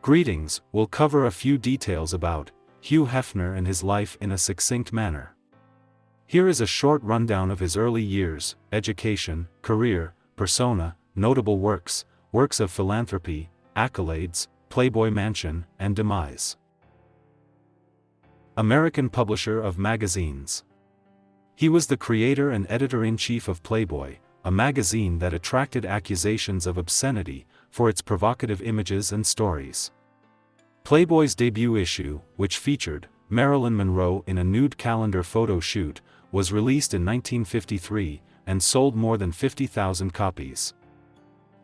Greetings, we'll cover a few details about Hugh Hefner and his life in a succinct manner. Here is a short rundown of his early years, education, career, persona, notable works, works of philanthropy, accolades, Playboy mansion, and demise. American publisher of magazines. He was the creator and editor-in-chief of Playboy, a magazine that attracted accusations of obscenity for its provocative images and stories. Playboy's debut issue, which featured Marilyn Monroe in a nude calendar photo shoot, was released in 1953 and sold more than 50,000 copies.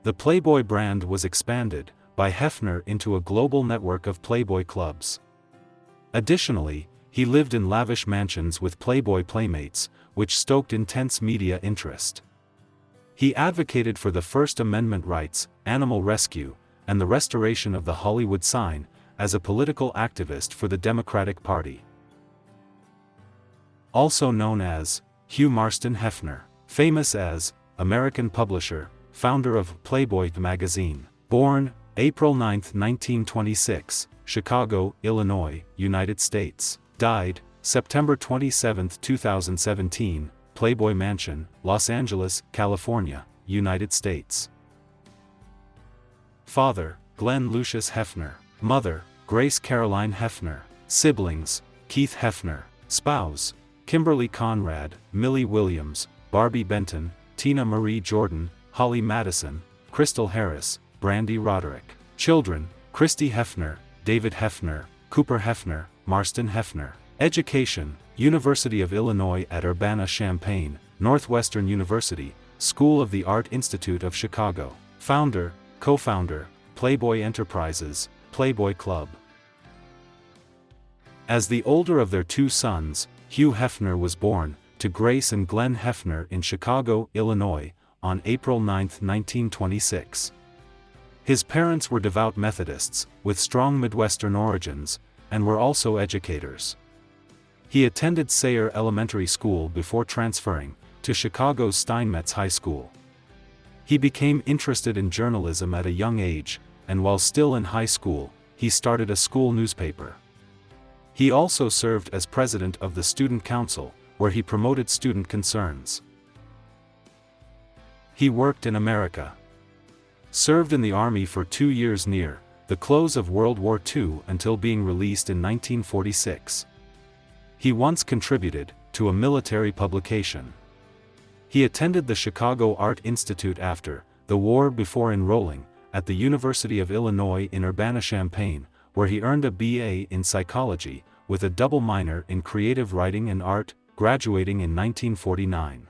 The Playboy brand was expanded by Hefner into a global network of Playboy clubs. Additionally, he lived in lavish mansions with Playboy playmates, which stoked intense media interest. He advocated for the First Amendment rights, animal rescue, and the restoration of the Hollywood sign, as a political activist for the Democratic Party. Also known as Hugh Marston Hefner, famous as American publisher, founder of Playboy magazine. Born April 9, 1926, Chicago, Illinois, United States. Died September 27, 2017, Playboy Mansion, Los Angeles, California, United States. Father, Glenn Lucius Hefner. Mother, Grace Caroline Hefner. Siblings, Keith Hefner. Spouse, Kimberly Conrad, Millie Williams, Barbie Benton, Tina Marie Jordan, Holly Madison, Crystal Harris, Brandy Roderick. Children, Christy Hefner, David Hefner, Cooper Hefner, Marston Hefner. Education, University of Illinois at Urbana-Champaign, Northwestern University, School of the Art Institute of Chicago. Founder, co-founder, Playboy Enterprises, Playboy Club. As the older of their two sons, Hugh Hefner was born to Grace and Glenn Hefner in Chicago, Illinois, on April 9, 1926. His parents were devout Methodists, with strong Midwestern origins, and were also educators. He attended Sayre Elementary School before transferring to Chicago's Steinmetz High School. He became interested in journalism at a young age, and while still in high school, he started a school newspaper. He also served as president of the Student Council, where he promoted student concerns. He worked in America. Served in the Army for 2 years near the close of World War II until being released in 1946. He once contributed to a military publication. He attended the Chicago Art Institute after the war before enrolling at the University of Illinois in Urbana-Champaign, where he earned a BA in psychology, with a double minor in creative writing and art, graduating in 1949.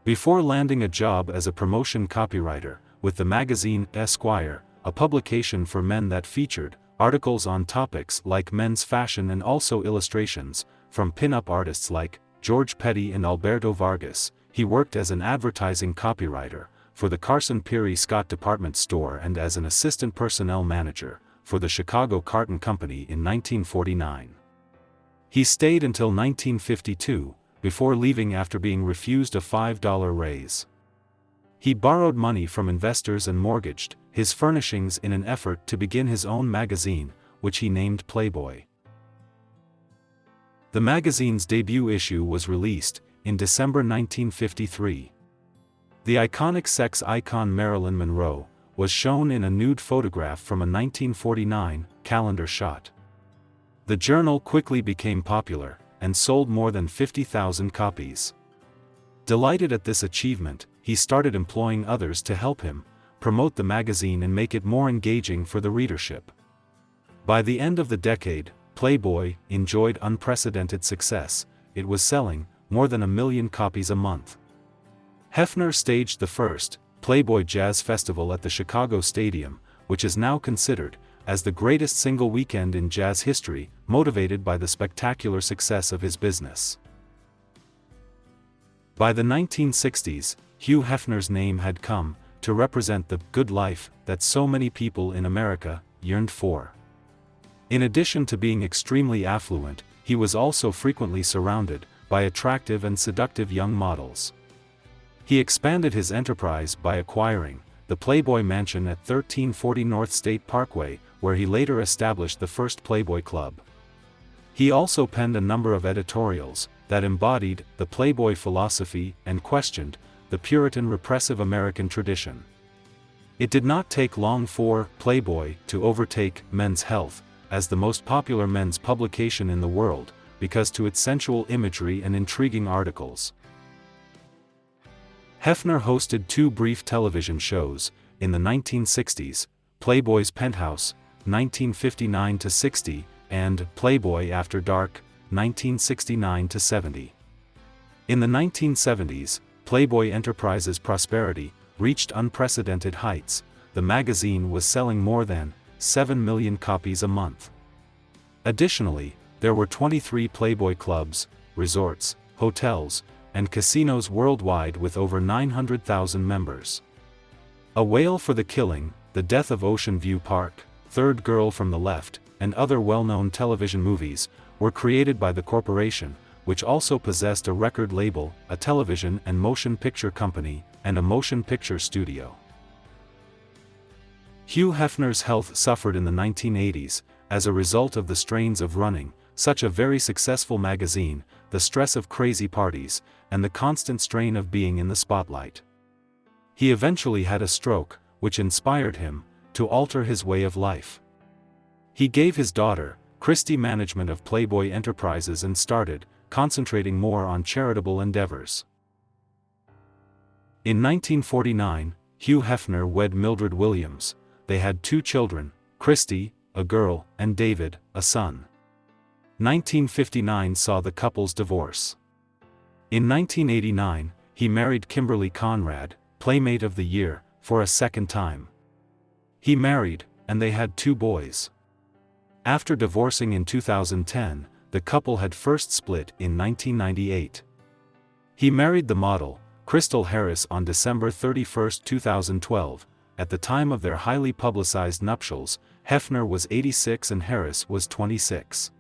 Before landing a job as a promotion copywriter with the magazine Esquire, a publication for men that featured articles on topics like men's fashion and also illustrations from pin-up artists like George Petty and Alberto Vargas, he worked as an advertising copywriter for the Carson Pirie Scott department store and as an assistant personnel manager for the Chicago Carton Company in 1949. He stayed until 1952, before leaving after being refused a $5 raise. He borrowed money from investors and mortgaged his furnishings in an effort to begin his own magazine, which he named Playboy. The magazine's debut issue was released in December 1953. The iconic sex icon Marilyn Monroe was shown in a nude photograph from a 1949 calendar shot. The journal quickly became popular and sold more than 50,000 copies. Delighted at this achievement, he started employing others to help him promote the magazine and make it more engaging for the readership. By the end of the decade, Playboy enjoyed unprecedented success. It was selling more than 1 million copies a month. Hefner staged the first Playboy Jazz Festival at the Chicago Stadium, which is now considered as the greatest single weekend in jazz history, motivated by the spectacular success of his business. By the 1960s, Hugh Hefner's name had come to represent the good life that so many people in America yearned for. In addition to being extremely affluent, he was also frequently surrounded by attractive and seductive young models. He expanded his enterprise by acquiring the Playboy Mansion at 1340 North State Parkway, where he later established the first Playboy Club. He also penned a number of editorials that embodied the Playboy philosophy and questioned the Puritan repressive American tradition. It did not take long for Playboy to overtake Men's Health as the most popular men's publication in the world, because to its sensual imagery and intriguing articles. Hefner hosted two brief television shows in the 1960s, Playboy's Penthouse, 1959–60, and Playboy After Dark, 1969–70. In the 1970s, Playboy Enterprises' prosperity reached unprecedented heights. The magazine was selling more than 7 million copies a month. Additionally, there were 23 Playboy clubs, resorts, hotels, and casinos worldwide with over 900,000 members. A Whale for the Killing, The Death of Ocean View Park, Third Girl from the Left, and other well-known television movies were created by the corporation, which also possessed a record label, a television and motion picture company, and a motion picture studio. Hugh Hefner's health suffered in the 1980s, as a result of the strains of running such a very successful magazine, the stress of crazy parties, and the constant strain of being in the spotlight. He eventually had a stroke, which inspired him to alter his way of life. He gave his daughter, Christy, management of Playboy Enterprises and started concentrating more on charitable endeavors. In 1949, Hugh Hefner wed Mildred Williams. They had two children, Christy, a girl, and David, a son. 1959 saw the couple's divorce. In 1989, he married Kimberly Conrad, Playmate of the Year, for a second time. He married, and they had two boys. After divorcing in 2010, the couple had first split in 1998. He married the model, Crystal Harris, on December 31, 2012. At the time of their highly publicized nuptials, Hefner was 86 and Harris was 26.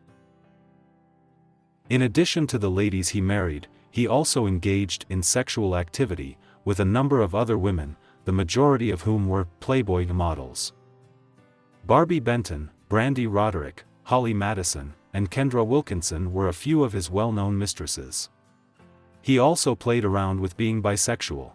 In addition to the ladies he married, he also engaged in sexual activity with a number of other women, the majority of whom were Playboy models. Barbie Benton, Brandy Roderick, Holly Madison, and Kendra Wilkinson were a few of his well-known mistresses. He also played around with being bisexual.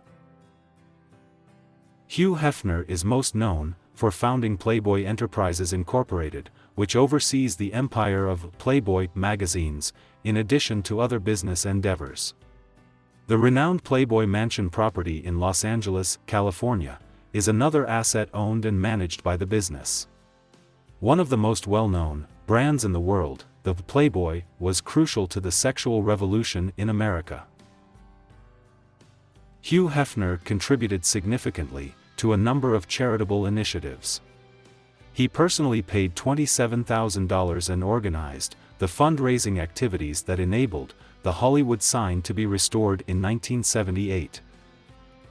Hugh Hefner is most known for founding Playboy Enterprises Incorporated, which oversees the empire of Playboy magazines, in addition to other business endeavors. The renowned Playboy Mansion property in Los Angeles, California, is another asset owned and managed by the business. One of the most well-known brands in the world, the Playboy, was crucial to the sexual revolution in America. Hugh Hefner contributed significantly to a number of charitable initiatives. He personally paid $27,000 and organized the fundraising activities that enabled the Hollywood sign to be restored in 1978.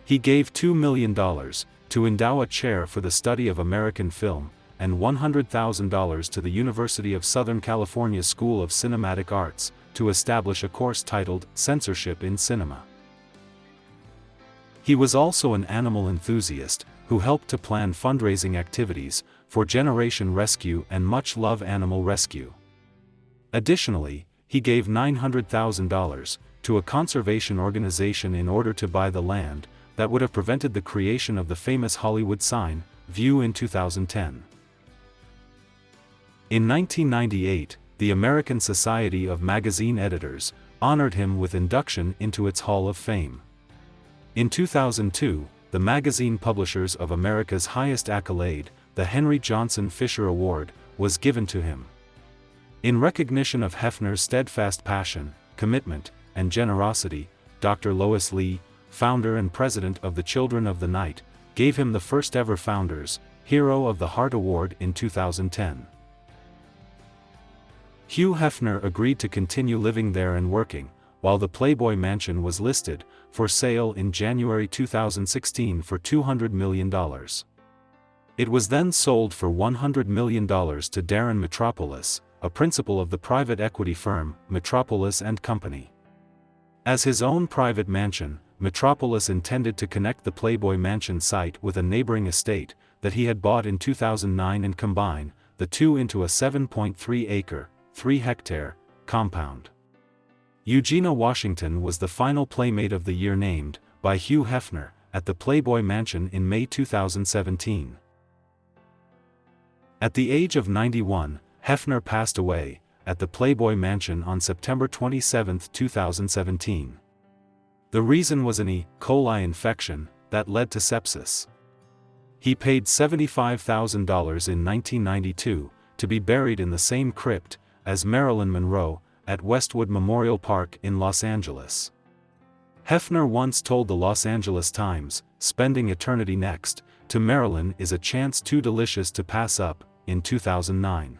He gave $2 million to endow a chair for the study of American film, and $100,000 to the University of Southern California School of Cinematic Arts to establish a course titled Censorship in Cinema. He was also an animal enthusiast who helped to plan fundraising activities for Generation Rescue and Much Love Animal Rescue. Additionally, he gave $900,000 to a conservation organization in order to buy the land that would have prevented the creation of the famous Hollywood sign, View, in 2010. In 1998, the American Society of Magazine Editors honored him with induction into its Hall of Fame. In 2002, the Magazine Publishers of America's highest accolade, the Henry Johnson Fisher Award, was given to him. In recognition of Hefner's steadfast passion, commitment, and generosity, Dr. Lois Lee, founder and president of the Children of the Night, gave him the first-ever Founders Hero of the Heart Award in 2010. Hugh Hefner agreed to continue living there and working, while the Playboy Mansion was listed for sale in January 2016 for $200 million. It was then sold for $100 million to Darren Metropolis, a principal of the private equity firm, Metropolis and Company. As his own private mansion, Metropolis intended to connect the Playboy Mansion site with a neighboring estate that he had bought in 2009 and combine the two into a 7.3-acre, 3-hectare, compound. Eugenia Washington was the final Playmate of the Year named, by Hugh Hefner, at the Playboy Mansion in May 2017. At the age of 91, Hefner passed away, at the Playboy Mansion on September 27, 2017. The reason was an E. coli infection that led to sepsis. He paid $75,000 in 1992 to be buried in the same crypt as Marilyn Monroe at Westwood Memorial Park in Los Angeles. Hefner once told the Los Angeles Times, "Spending eternity next to Marilyn is a chance too delicious to pass up." In 2009.